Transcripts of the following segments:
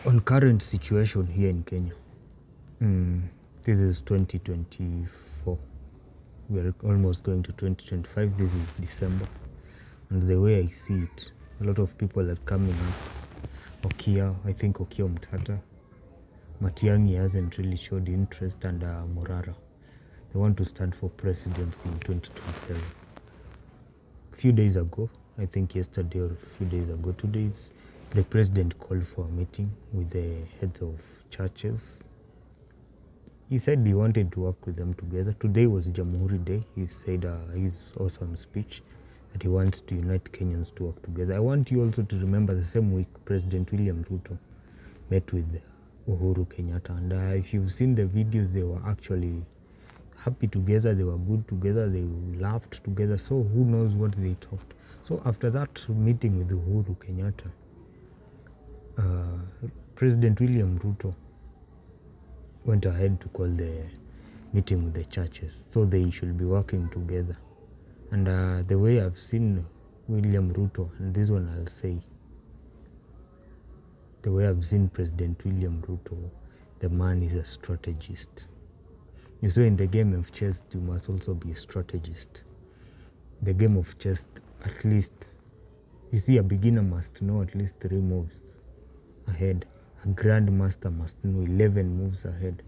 On current situation here in Kenya. This is 2024. We are almost going to 2025. This is December. And the way I see it, a lot of people are coming up. I think Okia Mtata. Matiang'i hasn't really showed interest, and Morara. They want to stand for presidency in 2027. A few days ago, I think yesterday or a few days ago, 2 days, the president called for a meeting with the heads of churches. He said he wanted to work with them together. Today was Jamhuri Day. He said his awesome speech that he wants to unite Kenyans to work together. I want you also to remember the same week President William Ruto met with Uhuru Kenyatta. And if you've seen the videos, they were actually happy together. They were good together. They laughed together. So who knows what they talked. So after that meeting with Uhuru Kenyatta, President William Ruto went ahead to call the meeting with the churches, so they should be working together. And the way I've seen William Ruto, and this one I'll say, the way I've seen President William Ruto, the man is a strategist. You say in the game of chess, you must also be a strategist. The game of chess, at least, you see, a beginner must know at least 3 moves ahead. A grandmaster must know 11 moves ahead.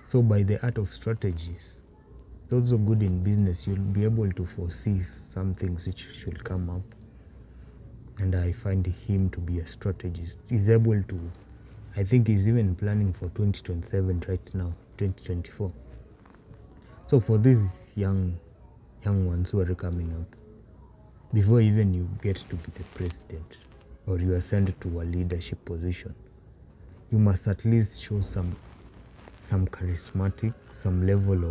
So by the art of strategies, it's also good in business. You'll be able to foresee some things which should come up. And I find him to be a strategist. He's able to, I think he's even planning for 2027 right now, 2024. So for these young ones who are coming up, before even you get to be the president or you are sent to a leadership position, you must at least show some charismatic, some level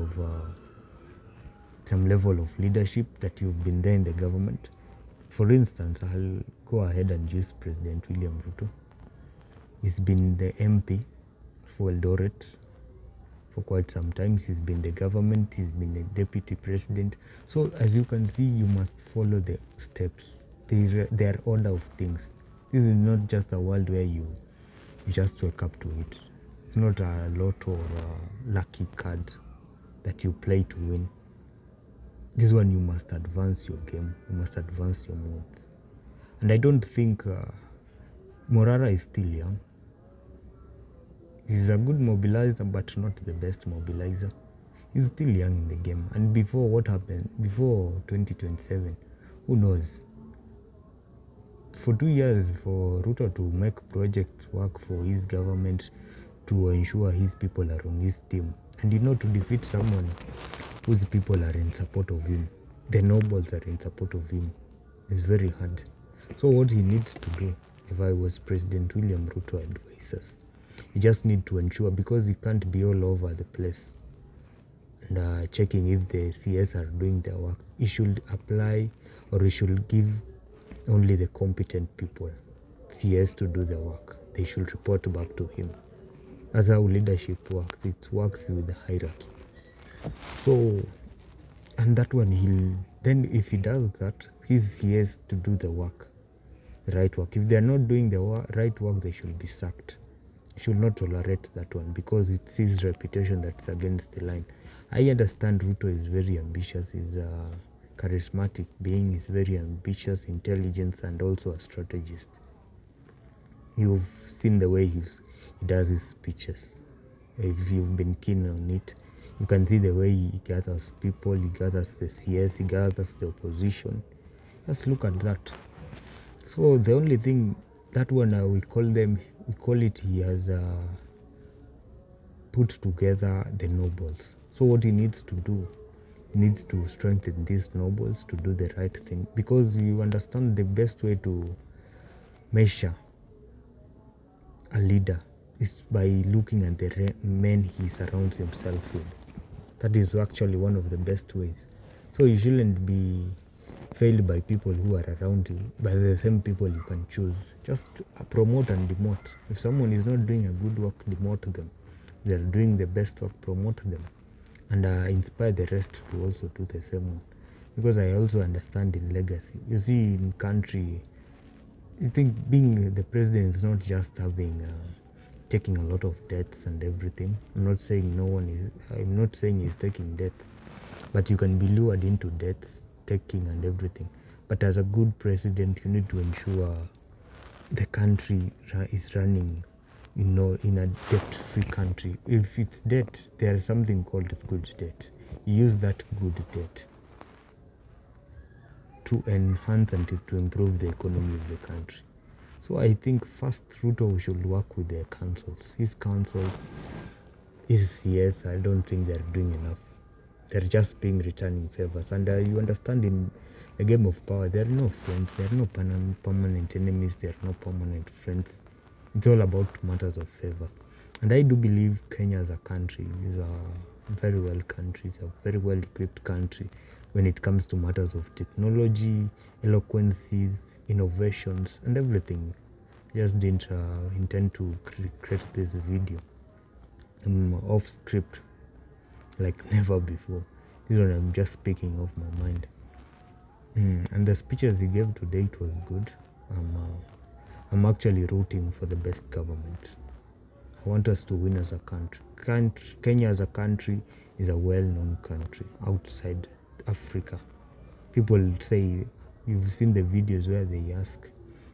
of leadership, that you've been there in the government. For instance, I'll go ahead and use President William Ruto. He's been the MP for Eldoret for quite some time. He's been the government, he's been a deputy president. So as you can see, you must follow the steps, their order of things. This is not just a world where you just wake up to it. It's not a lotto or a lucky card that you play to win. This one, you must advance your game. You must advance your moves. And I don't think Morara is still young. He's a good mobilizer, but not the best mobilizer. He's still young in the game. And before what happened, before 2027, who knows? For 2 years, for Ruto to make projects work for his government, to ensure his people are on his team, and to defeat someone whose people are in support of him, the nobles are in support of him, is very hard. So what he needs to do, if I was President William Ruto advises, he just need to ensure, because he can't be all over the place and checking if the CS are doing their work, he should apply, or he should give only the competent people, CS, to do the work. They should report back to him. That's how leadership works. It works with the hierarchy. So, and that one, then if he does that, his CS to do the work, the right work. If they are not doing the right work, they should be sacked. He should not tolerate that one, because it's his reputation that's against the line. I understand Ruto is very ambitious. He's a charismatic being. He's very ambitious, intelligent, and also a strategist. You've seen the way he does his speeches. If you've been keen on it, you can see the way he gathers people, he gathers the CS, he gathers the opposition. Just look at that. So the only thing, that one we call it, he has put together the nobles. So what he needs to do, he needs to strengthen these nobles to do the right thing, because you understand the best way to measure a leader is by looking at the men he surrounds himself with. That is actually one of the best ways. So you shouldn't be failed by people who are around you, by the same people you can choose. Just promote and demote. If someone is not doing a good work, demote them. They are doing the best work, promote them. And inspire the rest to also do the same one. Because I also understand in legacy. You see, in country, I think being the president is not just having taking a lot of debts and everything. I'm not saying he's taking debts, but you can be lured into debts, taking and everything. But as a good president, you need to ensure the country is running, in a debt-free country. If it's debt, there is something called good debt. You use that good debt to enhance and to improve the economy of the country. So I think first Ruto should work with their councils. His councils, his CS, I don't think they're doing enough. They're just being returning favors. And you understand, in the game of power, there are no friends, there are no permanent enemies, there are no permanent friends. It's all about matters of favors. And I do believe Kenya as a country is a very well country. It's a very well equipped country when it comes to matters of technology, eloquencies, innovations, and everything. I just didn't intend to create this video off script like never before. This one I'm just speaking off my mind. And the speeches he gave today, it was good. I'm actually rooting for the best government. I want us to win as a country. Kenya as a country is a well-known country outside Africa. People say, you've seen the videos where they ask,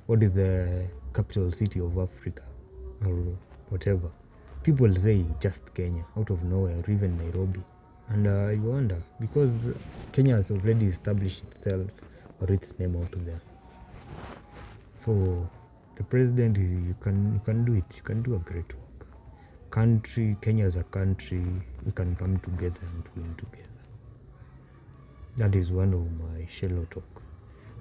what is the capital city of Africa or whatever. People say just Kenya, out of nowhere, or even Nairobi. And you wonder, because Kenya has already established itself or its name out there. So the president, you can do it. You can do a great work. Kenya as a country, we can come together and win together. That is one of my Sheloh talk.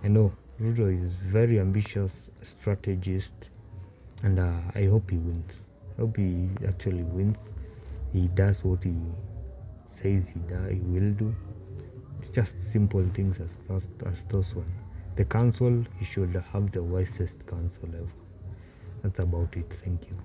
I know Ruto is very ambitious, a strategist, and I hope he wins. I hope he actually wins. He does what he says he will do. It's just simple things as those one. The council, he should have the wisest council ever. That's about it. Thank you.